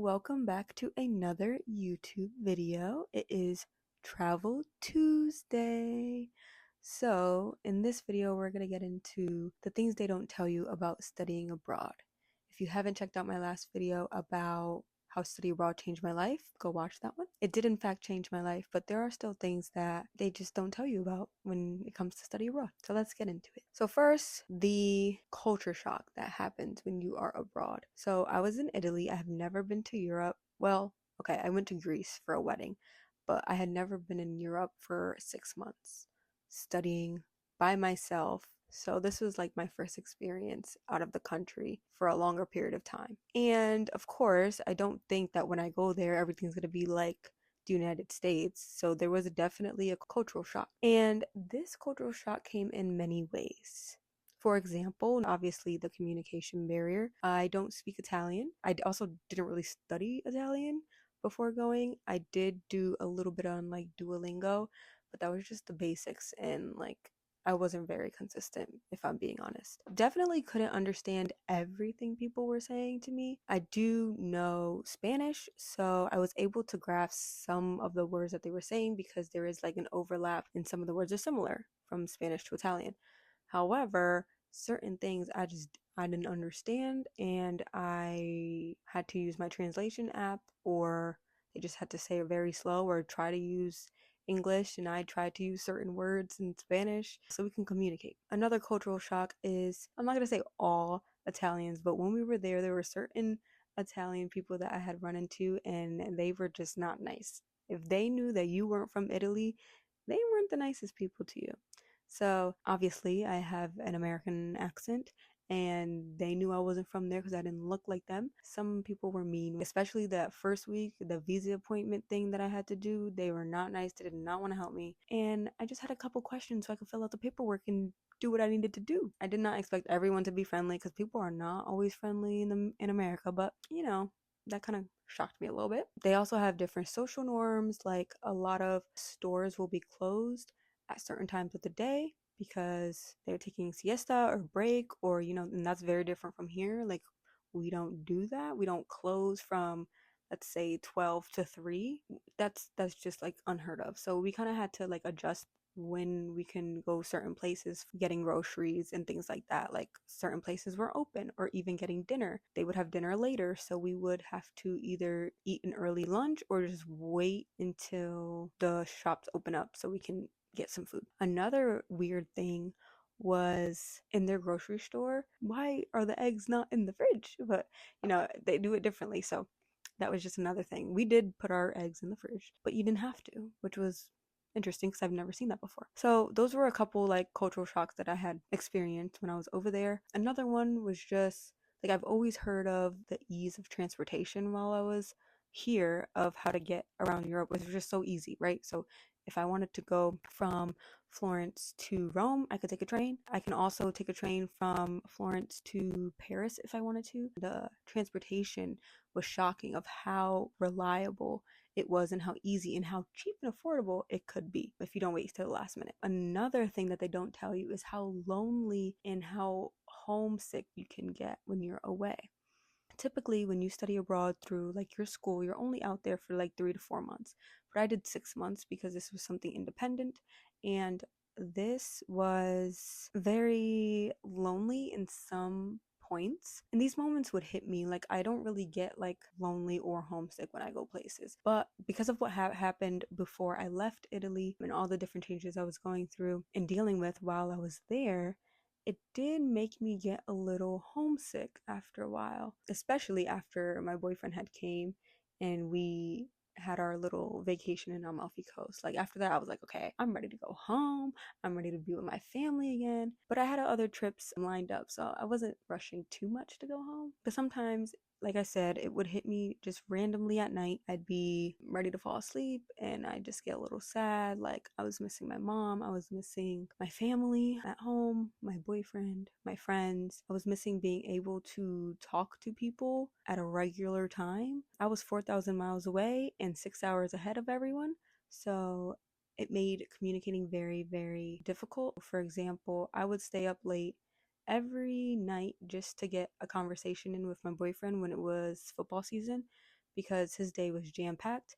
Welcome back to another YouTube video. It is Travel Tuesday. So, in this video, we're going to get into the things they don't tell you about studying abroad. If you haven't checked out my last video about how study abroad changed my life, go watch that one. It did, in fact, change my life, but there are still things that they just don't tell you about when it comes to study abroad. So, let's get into it. So, first, the culture shock that happens when you are abroad. So, I was in Italy. I have never been to Europe. Well, okay, I went to Greece for a wedding, but I had never been in Europe for 6 months studying by myself. So this was like my first experience out of the country for a longer period of time. And of course, I don't think that when I go there, everything's going to be like the United States. So there was definitely a cultural shock. And this cultural shock came in many ways. For example, obviously the communication barrier. I don't speak Italian. I also didn't really study Italian before going. I did do a little bit on like Duolingo, but that was just the basics, and like I wasn't very consistent, if I'm being honest. Definitely couldn't understand everything people were saying to me. I do know Spanish, so I was able to grasp some of the words that they were saying because there is like an overlap and some of the words are similar from Spanish to Italian. However, certain things I didn't understand, and I had to use my translation app, or they just had to say it very slow or try to use English, and I tried to use certain words in Spanish so we can communicate. Another cultural shock is, I'm not going to say all Italians, but when we were there were certain Italian people that I had run into, and they were just not nice. If they knew that you weren't from Italy, they weren't the nicest people to you. So obviously, I have an American accent, and they knew I wasn't from there because I didn't look like them. Some people were mean, especially that first week, the visa appointment thing that I had to do. They were not nice, they did not want to help me. And I just had a couple questions so I could fill out the paperwork and do what I needed to do. I did not expect everyone to be friendly because people are not always friendly in America, but that kind of shocked me a little bit. They also have different social norms, like a lot of stores will be closed at certain times of the day because they're taking siesta or break, or and that's very different from here. Like, we don't do that. We don't close from, let's say, 12 to 3. That's just like unheard of. So we kind of had to like adjust when we can go certain places getting groceries and things like that. Like, certain places were open, or even getting dinner, they would have dinner later, so we would have to either eat an early lunch or just wait until the shops open up so we can get some food. Another weird thing was in their grocery store, why are the eggs not in the fridge? But they do it differently. So that was just another thing. We did put our eggs in the fridge, but you didn't have to, which was interesting because I've never seen that before. So those were a couple like cultural shocks that I had experienced when I was over there. Another one was just like, I've always heard of the ease of transportation while I was here, of how to get around Europe. It was just so easy, right? So if I wanted to go from Florence to Rome, I could take a train. I can also take a train from Florence to Paris if I wanted to. The transportation was shocking of how reliable it was and how easy and how cheap and affordable it could be if you don't wait till the last minute. Another thing that they don't tell you is how lonely and how homesick you can get when you're away. Typically, when you study abroad through like your school, you're only out there for like 3 to 4 months. But I did 6 months because this was something independent, and this was very lonely in some points. And these moments would hit me. Like, I don't really get like lonely or homesick when I go places. But because of what happened before I left Italy and all the different changes I was going through and dealing with while I was there, it did make me get a little homesick after a while, especially after my boyfriend had came and we had our little vacation in Amalfi Coast. Like, after that, I was like, okay, I'm ready to go home. I'm ready to be with my family again. But I had other trips lined up, so I wasn't rushing too much to go home. But sometimes, like I said, it would hit me just randomly at night. I'd be ready to fall asleep and I'd just get a little sad. Like, I was missing my mom. I was missing my family at home, my boyfriend, my friends. I was missing being able to talk to people at a regular time. I was 4,000 miles away and 6 hours ahead of everyone. So it made communicating very, very difficult. For example, I would stay up late every night just to get a conversation in with my boyfriend when it was football season, because his day was jam-packed,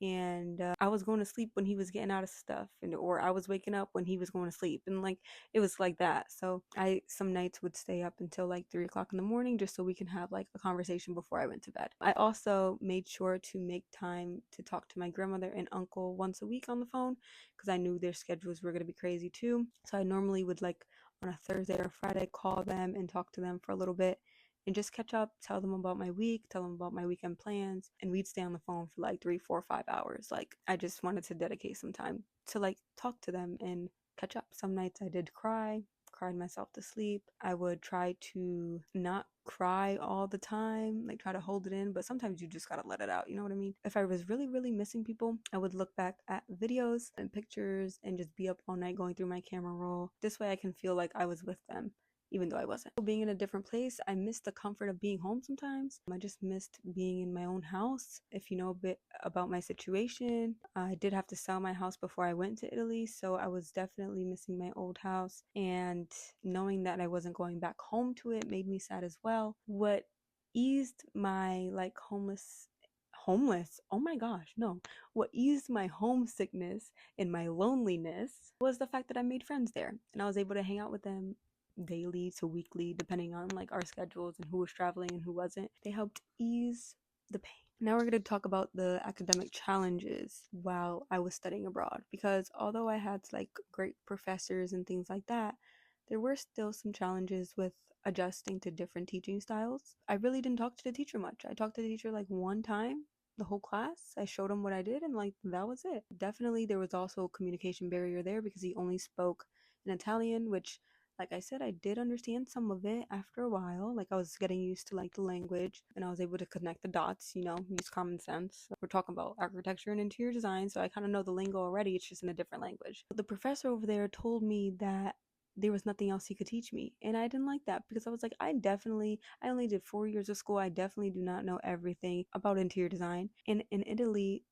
and I was going to sleep when he was getting out of stuff, and or I was waking up when he was going to sleep, and like it was like that. So I some nights would stay up until like 3 o'clock in the morning just so we can have like a conversation before I went to bed. I also made sure to make time to talk to my grandmother and uncle once a week on the phone because I knew their schedules were going to be crazy too. So I normally would like on a Thursday or Friday call them and talk to them for a little bit and just catch up, tell them about my week, tell them about my weekend plans, and we'd stay on the phone for like 3, 4, 5 hours. Like I just wanted to dedicate some time to like talk to them and catch up. Some nights I did cry, cried myself to sleep. I would try to not cry all the time, like try to hold it in, but sometimes you just gotta let it out, you know what I mean? If I was really, really missing people, I would look back at videos and pictures and just be up all night going through my camera roll. This way I can feel like I was with them even though I wasn't. Being in a different place, I missed the comfort of being home sometimes. I just missed being in my own house. If you know a bit about my situation, I did have to sell my house before I went to Italy, so I was definitely missing my old house, and knowing that I wasn't going back home to it made me sad as well. What eased my like homeless, oh my gosh, no, what eased my homesickness and my loneliness was the fact that I made friends there and I was able to hang out with them daily to weekly depending on like our schedules and who was traveling and who wasn't. They helped ease the pain. Now we're going to talk about the academic challenges while I was studying abroad, because although I had like great professors and things like that, there were still some challenges with adjusting to different teaching styles. I really didn't talk to the teacher much. I talked to the teacher like one time the whole class. I showed him what I did and like that was it. Definitely there was also a communication barrier there because he only spoke in Italian, which like I said, I did understand some of it after a while. Like I was getting used to like the language and I was able to connect the dots, you know, use common sense. We're talking about architecture and interior design, so I kind of know the lingo already. It's just in a different language. But the professor over there told me that there was nothing else he could teach me. And I didn't like that because I was like, I only did 4 years of school. I definitely do not know everything about interior design. And in Italy,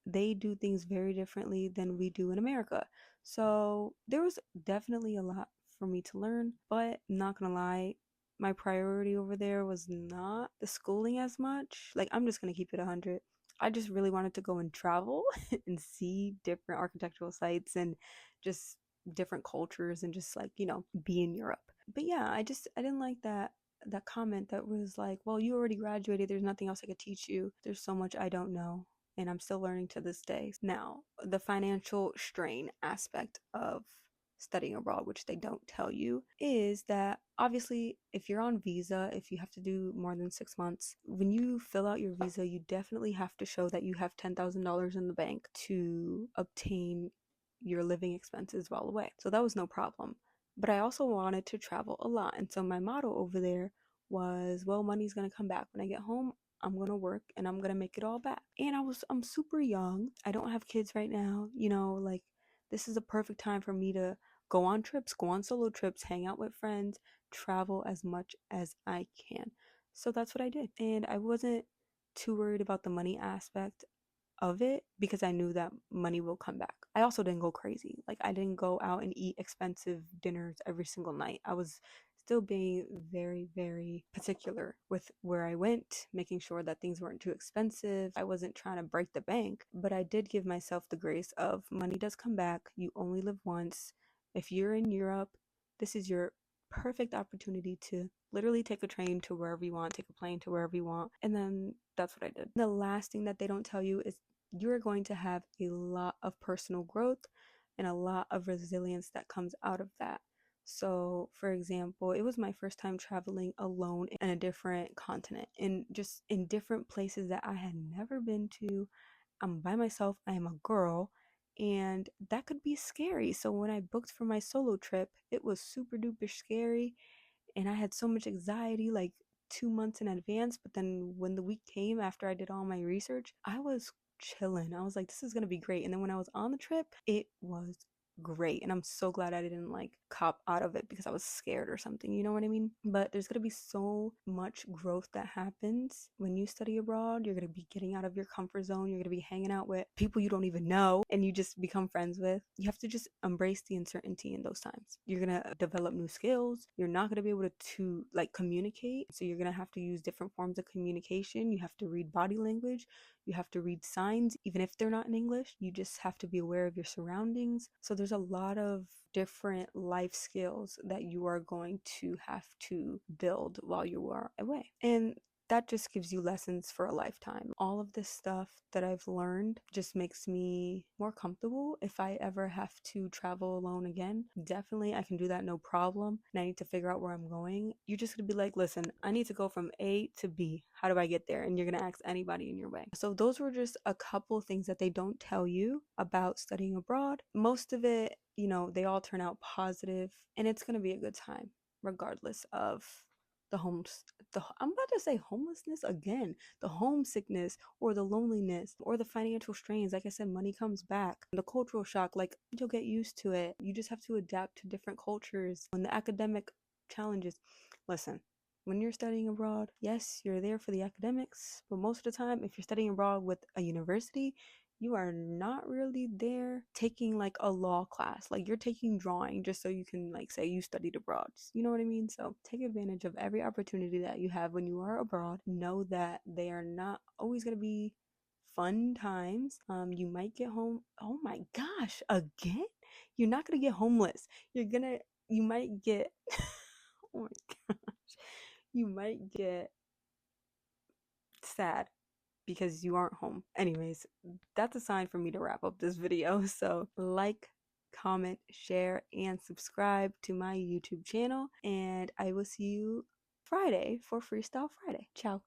they do things very differently than we do in America. So there was definitely a lot for me to learn, but not gonna lie, my priority over there was not the schooling as much. Like, I'm just gonna keep it 100. I just really wanted to go and travel and see different architectural sites and just different cultures and just like, you know, be in Europe. But yeah, I didn't like that comment that was like, well, you already graduated, there's nothing else I could teach you. There's so much I don't know and I'm still learning to this day. Now, the financial strain aspect of studying abroad, which they don't tell you, is that obviously if you're on visa, if you have to do more than 6 months, when you fill out your visa, you definitely have to show that you have $10,000 in the bank to obtain your living expenses while away. So that was no problem. But I also wanted to travel a lot. And so my motto over there was, well, money's going to come back. When I get home, I'm going to work and I'm going to make it all back. And I'm super young. I don't have kids right now. You know, like this is a perfect time for me to go on trips, go on solo trips, hang out with friends, travel as much as I can. So that's what I did. And I wasn't too worried about the money aspect of it because I knew that money will come back. I also didn't go crazy. Like I didn't go out and eat expensive dinners every single night. I was still being very, very particular with where I went, making sure that things weren't too expensive. I wasn't trying to break the bank, but I did give myself the grace of money does come back. You only live once. If you're in Europe, this is your perfect opportunity to literally take a train to wherever you want, take a plane to wherever you want. And then that's what I did. The last thing that they don't tell you is you're going to have a lot of personal growth and a lot of resilience that comes out of that. So, for example, it was my first time traveling alone in a different continent and just in different places that I had never been to. I'm by myself, I am a girl, and that could be scary. So, when I booked for my solo trip, it was super duper scary, and I had so much anxiety like 2 months in advance. But then when the week came after I did all my research, I was chilling. I was like, this is gonna be great. And then when I was on the trip, it was great. And I'm so glad I didn't like cop out of it because I was scared or something, you know what I mean? But there's gonna be so much growth that happens when you study abroad. You're gonna be getting out of your comfort zone, you're gonna be hanging out with people you don't even know and you just become friends with. You have to just embrace the uncertainty in those times. You're gonna develop new skills. You're not gonna be able to like communicate, so you're gonna have to use different forms of communication. You have to read body language, you have to read signs, even if they're not in English. You just have to be aware of your surroundings. So there's a lot of different life skills that you are going to have to build while you are away. And that just gives you lessons for a lifetime. All of this stuff that I've learned just makes me more comfortable if I ever have to travel alone again. Definitely, I can do that no problem. And I need to figure out where I'm going. You're just gonna be like, listen, I need to go from A to B. How do I get there? And you're gonna ask anybody in your way. So those were just a couple things that they don't tell you about studying abroad. Most of it, you know, they all turn out positive, and it's gonna be a good time, regardless of the I'm about to say homelessness again, the homesickness or the loneliness or the financial strains. Like I said, money comes back. The cultural shock, like you'll get used to it. You just have to adapt to different cultures. And the academic challenges, listen, when you're studying abroad, yes, you're there for the academics, but most of the time, if you're studying abroad with a university, you are not really there taking like a law class. Like you're taking drawing just so you can like say you studied abroad. You know what I mean? So take advantage of every opportunity that you have when you are abroad. Know that they are not always going to be fun times. You might get home. Oh my gosh, again? You're not going to get homeless. You might get, oh my gosh, you might get sad because you aren't home. Anyways, that's a sign for me to wrap up this video. So like, comment, share, and subscribe to my YouTube channel. And I will see you Friday for Freestyle Friday. Ciao.